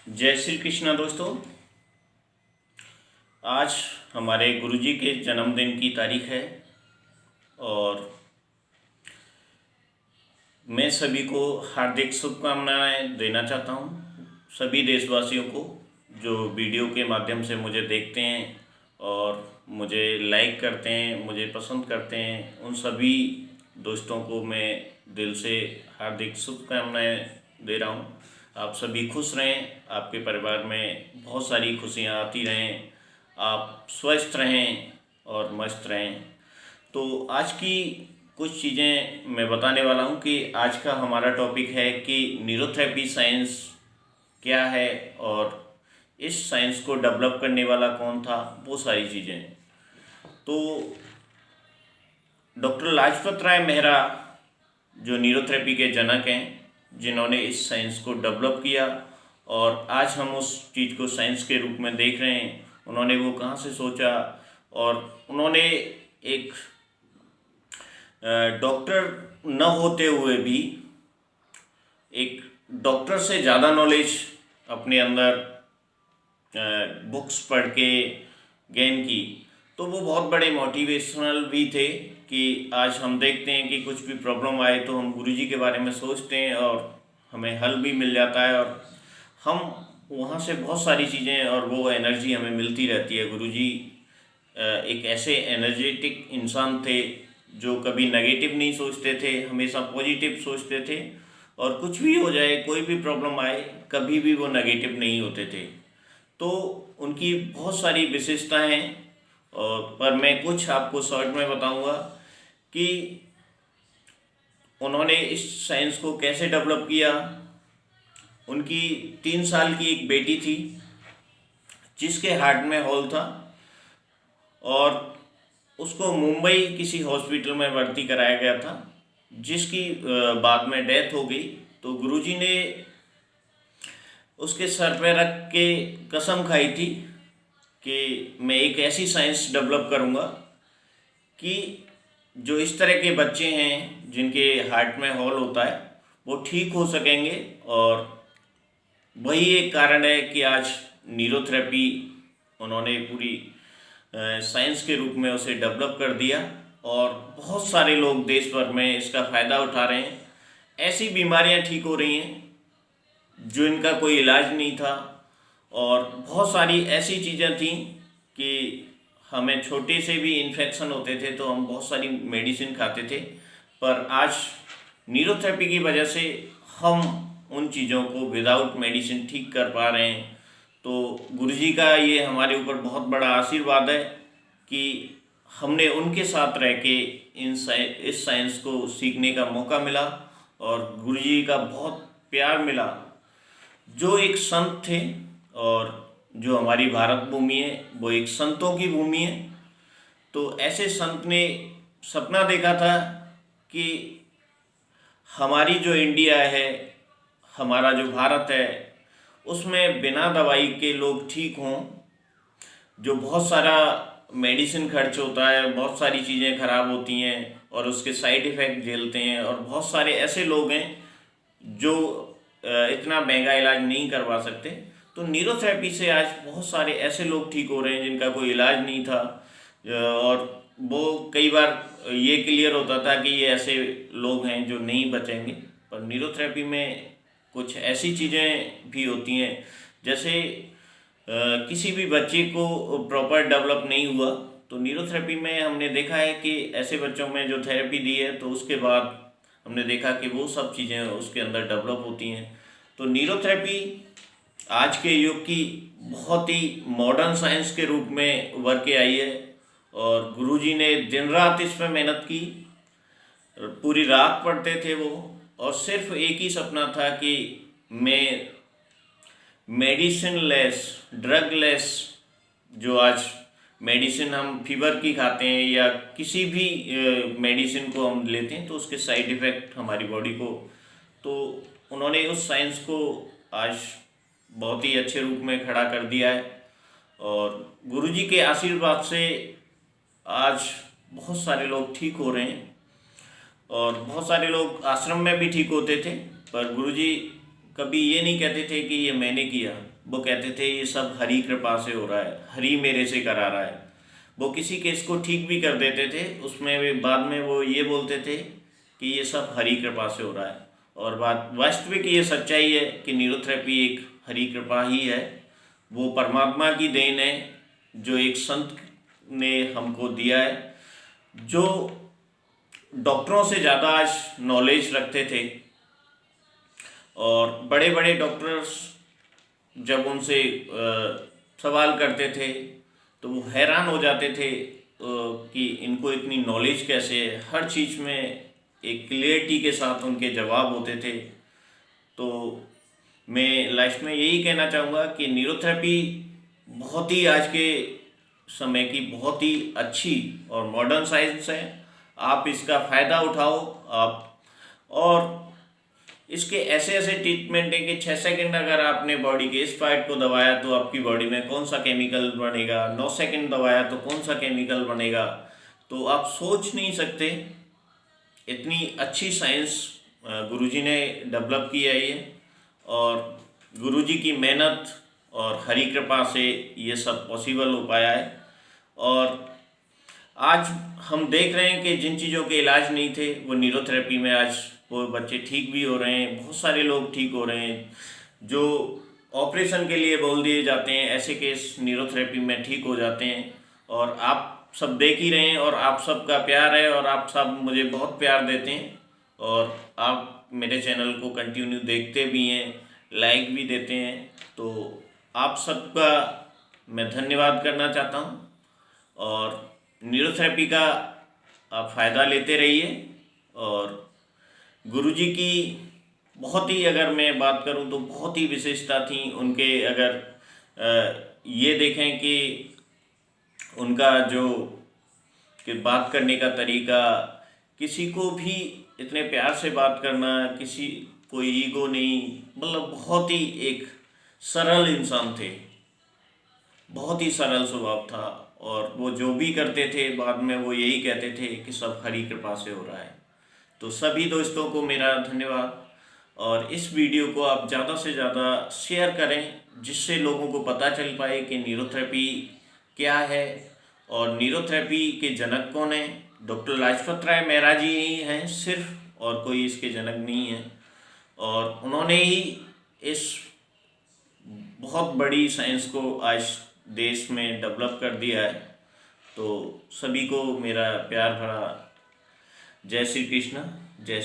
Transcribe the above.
जय श्री कृष्णा दोस्तों। आज हमारे गुरुजी के जन्मदिन की तारीख है और मैं सभी को हार्दिक शुभकामनाएं देना चाहता हूं। सभी देशवासियों को जो वीडियो के माध्यम से मुझे देखते हैं और मुझे लाइक करते हैं, मुझे पसंद करते हैं, उन सभी दोस्तों को मैं दिल से हार्दिक शुभकामनाएं दे रहा हूं। आप सभी खुश रहें, आपके परिवार में बहुत सारी खुशियां आती रहें, आप स्वस्थ रहें और मस्त रहें। तो आज की कुछ चीज़ें मैं बताने वाला हूं कि आज का हमारा टॉपिक है कि न्यूरोथेरेपी साइंस क्या है और इस साइंस को डेवलप करने वाला कौन था, वो सारी चीज़ें। तो डॉक्टर लाजपत राय मेहरा जो न्यूरोथेरेपी के जनक हैं, जिन्होंने इस साइंस को डेवलप किया और आज हम उस चीज़ को साइंस के रूप में देख रहे हैं। उन्होंने वो कहाँ से सोचा और उन्होंने एक डॉक्टर न होते हुए भी एक डॉक्टर से ज़्यादा नॉलेज अपने अंदर बुक्स पढ़ के गेन की। तो वो बहुत बड़े मोटिवेशनल भी थे कि आज हम देखते हैं कि कुछ भी प्रॉब्लम आए तो हम गुरुजी के बारे में सोचते हैं और हमें हल भी मिल जाता है और हम वहाँ से बहुत सारी चीज़ें और वो एनर्जी हमें मिलती रहती है। गुरुजी एक ऐसे एनर्जेटिक इंसान थे जो कभी नेगेटिव नहीं सोचते थे, हमेशा पॉजिटिव सोचते थे और कुछ भी हो जाए, कोई भी प्रॉब्लम आए, कभी भी वो नेगेटिव नहीं होते थे। तो उनकी बहुत सारी विशेषताएं हैं और पर मैं कुछ आपको शॉर्ट में बताऊंगा कि उन्होंने इस साइंस को कैसे डेवलप किया। उनकी 3 साल की एक बेटी थी जिसके हार्ट में होल था और उसको मुंबई किसी हॉस्पिटल में भर्ती कराया गया था, जिसकी बाद में डेथ हो गई। तो गुरुजी ने उसके सर पे रख के कसम खाई थी कि मैं एक ऐसी साइंस डेवलप करूँगा कि जो इस तरह के बच्चे हैं जिनके हार्ट में होल होता है वो ठीक हो सकेंगे। और वही एक कारण है कि आज न्यूरोथेरेपी उन्होंने पूरी साइंस के रूप में उसे डेवलप कर दिया और बहुत सारे लोग देश भर में इसका फ़ायदा उठा रहे हैं। ऐसी बीमारियां ठीक हो रही हैं जो इनका कोई इलाज नहीं था और बहुत सारी ऐसी चीज़ें थी कि हमें छोटे से भी इन्फेक्शन होते थे तो हम बहुत सारी मेडिसिन खाते थे, पर आज न्यूरोथेरेपी की वजह से हम उन चीज़ों को विदाउट मेडिसिन ठीक कर पा रहे हैं। तो गुरुजी का ये हमारे ऊपर बहुत बड़ा आशीर्वाद है कि हमने उनके साथ रह के इस साइंस को सीखने का मौका मिला और गुरुजी का बहुत प्यार मिला। जो एक संत थे और जो हमारी भारत भूमि है वो एक संतों की भूमि है। तो ऐसे संत ने सपना देखा था कि हमारी जो इंडिया है, हमारा जो भारत है, उसमें बिना दवाई के लोग ठीक हों। जो बहुत सारा मेडिसिन खर्च होता है, बहुत सारी चीज़ें खराब होती हैं और उसके साइड इफ़ेक्ट झेलते हैं और बहुत सारे ऐसे लोग हैं जो इतना महंगा इलाज नहीं करवा सकते। तो न्यूरोथेरेपी से आज बहुत सारे ऐसे लोग ठीक हो रहे हैं जिनका कोई इलाज नहीं था और वो कई बार ये क्लियर होता था कि ये ऐसे लोग हैं जो नहीं बचेंगे। पर न्यूरोथेरेपी में कुछ ऐसी चीज़ें भी होती हैं, जैसे किसी भी बच्चे को प्रॉपर डेवलप नहीं हुआ तो न्यूरोथेरेपी में हमने देखा है कि ऐसे बच्चों में जो थेरेपी दी है तो उसके बाद हमने देखा कि वो सब चीज़ें उसके अंदर डेवलप होती हैं। तो न्यूरोथेरेपी आज के युग की बहुत ही मॉडर्न साइंस के रूप में उभर के आई है और गुरुजी ने दिन रात इस पर मेहनत की। पूरी रात पढ़ते थे वो और सिर्फ एक ही सपना था कि मैं मेडिसिन लेस, ड्रग लेस, जो आज मेडिसिन हम फीवर की खाते हैं या किसी भी मेडिसिन को हम लेते हैं तो उसके साइड इफ़ेक्ट हमारी बॉडी को, तो उन्होंने उस साइंस को आज बहुत ही अच्छे रूप में खड़ा कर दिया है। और गुरुजी के आशीर्वाद से आज बहुत सारे लोग ठीक हो रहे हैं और बहुत सारे लोग आश्रम में भी ठीक होते थे, पर गुरुजी कभी ये नहीं कहते थे कि ये मैंने किया, वो कहते थे ये सब हरी कृपा से हो रहा है, हरी मेरे से करा रहा है। वो किसी केस को ठीक भी कर देते थे, उसमें वे बाद में वो ये बोलते थे कि ये सब हरी कृपा से हो रहा है। और बात वास्तविक ये सच्चाई है कि न्यूरोथेरेपी एक हरी कृपा ही है, वो परमात्मा की देन है जो एक संत ने हमको दिया है, जो डॉक्टरों से ज़्यादा आज नॉलेज रखते थे। और बड़े बड़े डॉक्टर्स जब उनसे सवाल करते थे तो वो हैरान हो जाते थे कि इनको इतनी नॉलेज कैसे है, हर चीज़ में एक क्लियरिटी के साथ उनके जवाब होते थे। तो मैं लास्ट में यही कहना चाहूँगा कि न्यूरोथेरेपी बहुत ही आज के समय की बहुत ही अच्छी और मॉडर्न साइंस है। आप इसका फ़ायदा उठाओ आप, और इसके ऐसे ऐसे ट्रीटमेंट है कि 6 सेकंड अगर आपने बॉडी के इस पार्ट को दबाया तो आपकी बॉडी में कौन सा केमिकल बनेगा, 9 सेकंड दबाया तो कौन सा केमिकल बनेगा, तो आप सोच नहीं सकते। इतनी अच्छी साइंस गुरुजी ने डेवलप की है ये, और गुरुजी की मेहनत और हरी कृपा से ये सब पॉसिबल हो पाया है। और आज हम देख रहे हैं कि जिन चीज़ों के इलाज नहीं थे वो न्यूरोथेरेपी में आज वो बच्चे ठीक भी हो रहे हैं, बहुत सारे लोग ठीक हो रहे हैं। जो ऑपरेशन के लिए बोल दिए जाते हैं ऐसे केस न्यूरोथेरेपी में ठीक हो जाते हैं। और आप सब देख ही रहे हैं, और आप सबका प्यार है, और आप सब मुझे बहुत प्यार देते हैं, और आप मेरे चैनल को कंटिन्यू देखते भी हैं, लाइक भी देते हैं। तो आप सबका मैं धन्यवाद करना चाहता हूँ। और न्यूरोथेरेपी का आप फ़ायदा लेते रहिए। और गुरुजी की बहुत ही, अगर मैं बात करूं तो बहुत ही विशेषता थी उनके। अगर ये देखें कि उनका जो कि बात करने का तरीका, किसी को भी इतने प्यार से बात करना, किसी कोई ईगो नहीं, मतलब बहुत ही एक सरल इंसान थे, बहुत ही सरल स्वभाव था। और वो जो भी करते थे बाद में वो यही कहते थे कि सब हरी कृपा से हो रहा है। तो सभी दोस्तों को मेरा धन्यवाद, और इस वीडियो को आप ज़्यादा से ज़्यादा शेयर करें, जिससे लोगों को पता चल पाए कि न्यूरोथेरेपी क्या है। और न्यूरोथेरेपी के जनक कौन हैं? डॉक्टर लाजपत राय मेहरा जी ही हैं सिर्फ, और कोई इसके जनक नहीं है। और उन्होंने ही इस बहुत बड़ी साइंस को आज देश में डेवलप कर दिया है। तो सभी को मेरा प्यार भरा जय श्री कृष्ण, जय